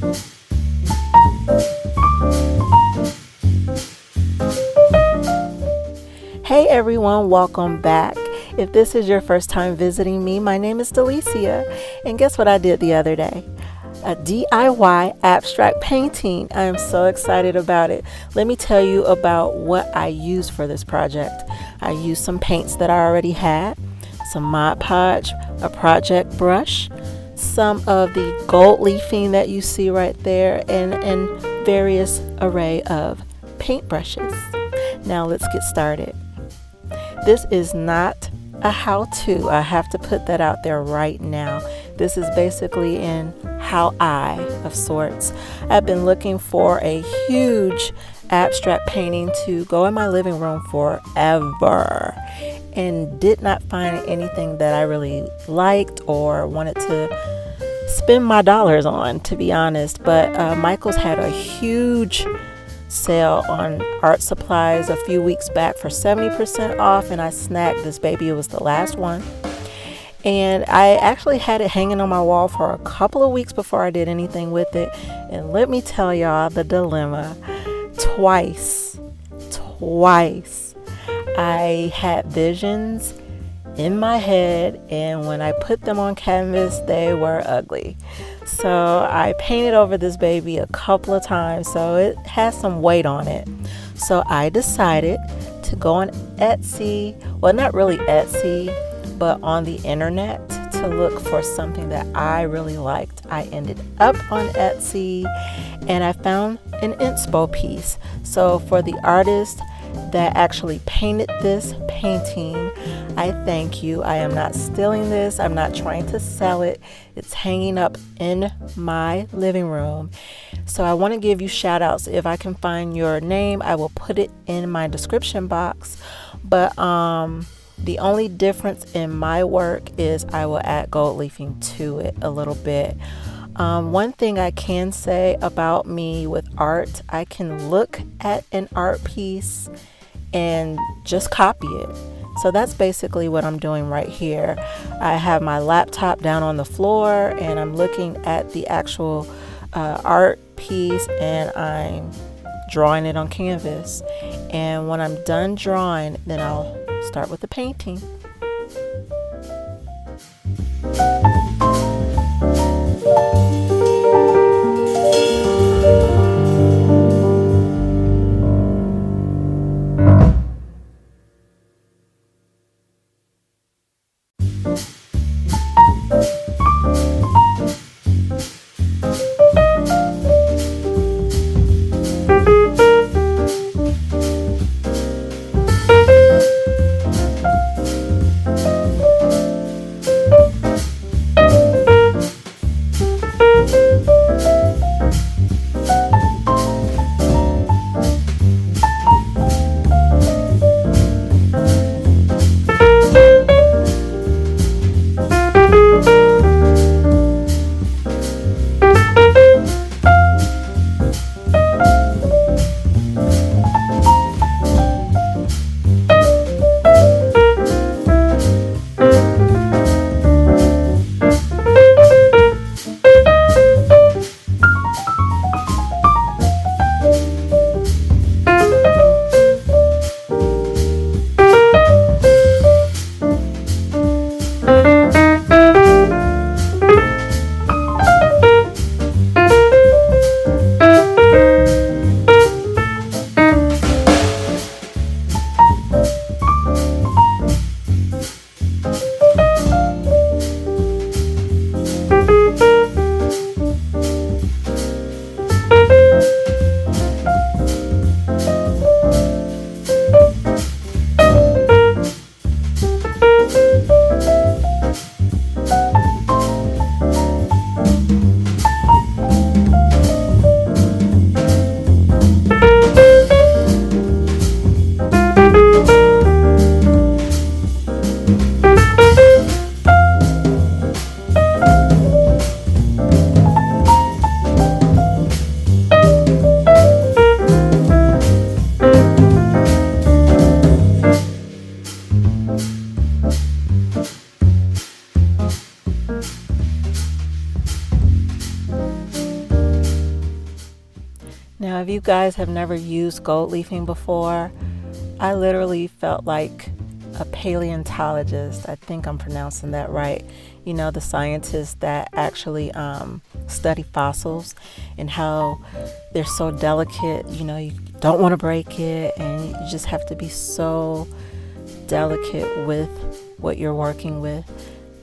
Hey everyone, welcome back. If this is your first time visiting me, my name is Delicia, and guess what I did the other day? A DIY abstract painting. I am so excited about it. Let me tell you about what I used for this project. I used some paints that I already had, some Mod Podge, a project brush, some of the gold leafing that you see right there, and various array of paintbrushes. Now let's get started. This is not a how-to. I have to put that out there right now. This is basically an how-I of sorts. I've been looking for a huge abstract painting to go in my living room forever and did not find anything that I really liked or wanted to spend my dollars on, to be honest. But Michael's had a huge sale on art supplies a few weeks back for 70% off, and I snagged this baby. It was the last one, and I actually had it hanging on my wall for a couple of weeks before I did anything with it. And let me tell y'all the dilemma. Twice I had visions in my head, and when I put them on canvas, they were ugly. So I painted over this baby a couple of times, so it has some weight on it. So I decided to go on Etsy, well, not really Etsy, but on the internet, to look for something that I really liked. I ended up on Etsy and I found an inspo piece. So for the artist that actually painted this painting, I thank you. I am not stealing this. I'm not trying to sell it. It's hanging up in my living room. So I want to give you shout outs. If I can find your name, I will put it in my description box. But the only difference in my work is I will add gold leafing to it a little bit. One thing I can say about me with art, I can look at an art piece and just copy it. So that's basically what I'm doing right here. I have my laptop down on the floor and I'm looking at the actual art piece and I'm drawing it on canvas. And when I'm done drawing, then I'll start with the painting. Now, if you guys have never used gold leafing before, I literally felt like a paleontologist. I think I'm pronouncing that right. You know, the scientists that actually study fossils and how they're so delicate. You know, you don't want to break it, and you just have to be so delicate with what you're working with.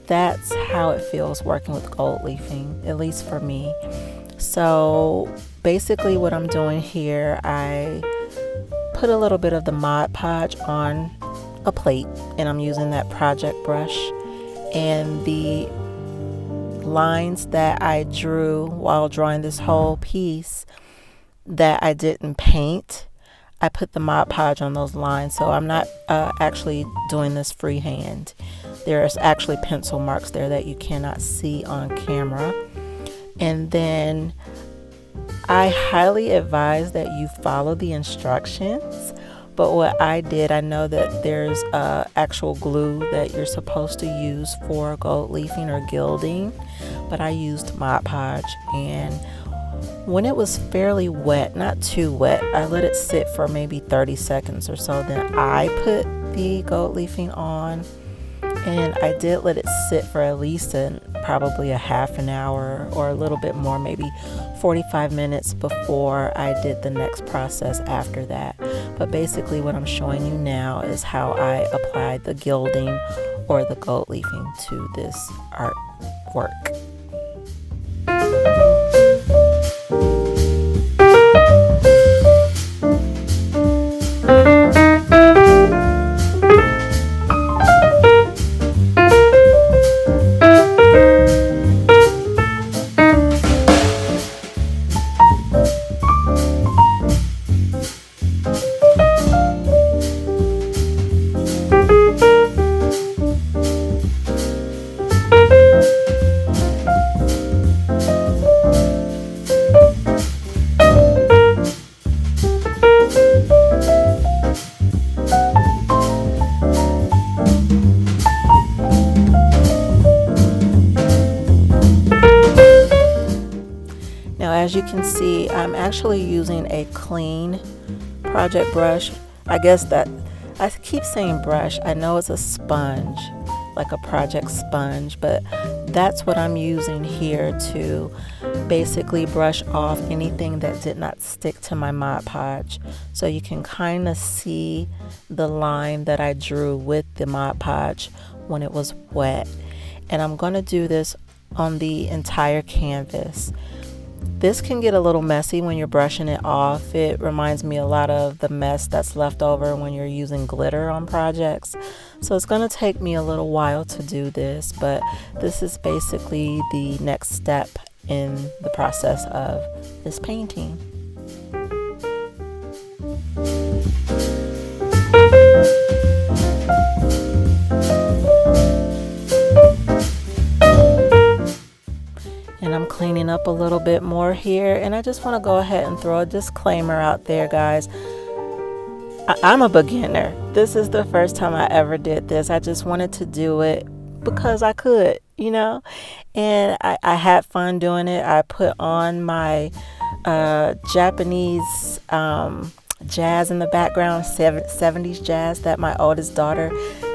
That's how it feels working with gold leafing, at least for me. So basically what I'm doing here, I put a little bit of the Mod Podge on a plate, and I'm using that project brush, and the lines that I drew while drawing this whole piece that I didn't paint, I put the Mod Podge on those lines. So I'm not actually doing this freehand. There's actually pencil marks there that you cannot see on camera. And then I highly advise that you follow the instructions. But what I did, I know that there's actual glue that you're supposed to use for gold leafing or gilding, but I used Mod Podge, and when it was fairly wet, not too wet, I let it sit for maybe 30 seconds or so. Then I put the gold leafing on, and I did let it sit for at least probably a half an hour or a little bit more, maybe 45 minutes before I did the next process after that. But basically what I'm showing you now is how I applied the gilding or the gold leafing to this artwork. Now, as you can see, I'm actually using a clean project brush. I guess that I keep saying brush. I know it's a sponge, like a project sponge, but that's what I'm using here to basically brush off anything that did not stick to my Mod Podge. So you can kind of see the line that I drew with the Mod Podge when it was wet. And I'm going to do this on the entire canvas. This can get a little messy when you're brushing it off. It reminds me a lot of the mess that's left over when you're using glitter on projects. So it's going to take me a little while to do this, but this is basically the next step in the process of this painting. And I'm cleaning up a little bit more here, and I just want to go ahead and throw a disclaimer out there, guys. I'm a beginner. This is the first time I ever did this. I just wanted to do it because I could, you know, and I had fun doing it. I put on my Japanese jazz in the background, 70s jazz that my oldest daughter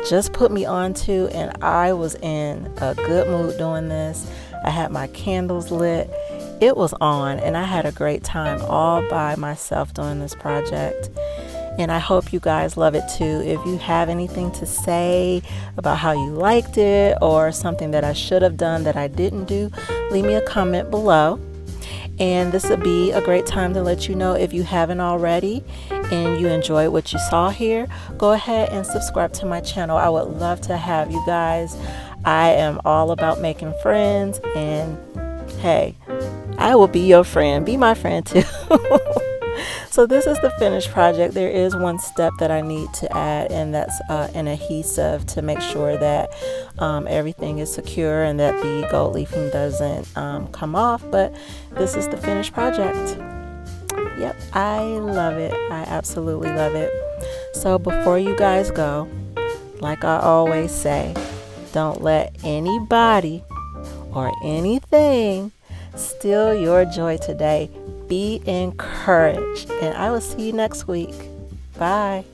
just put me onto, and I was in a good mood doing this. I had my candles lit. It was on, and I had a great time all by myself doing this project. And I hope you guys love it too. If you have anything to say about how you liked it or something that I should have done that I didn't do, leave me a comment below. And this would be a great time to let you know, if you haven't already and you enjoyed what you saw here, go ahead and subscribe to my channel. I would love to have you guys. I am all about making friends, and hey, I will be your friend. Be my friend too. So this is the finished project. There is one step that I need to add, and that's an adhesive to make sure that everything is secure and that the gold leafing doesn't come off. But this is the finished project. Yep, I love it. I absolutely love it. So before you guys go, like I always say, don't let anybody or anything steal your joy today. Be encouraged, and I will see you next week. Bye.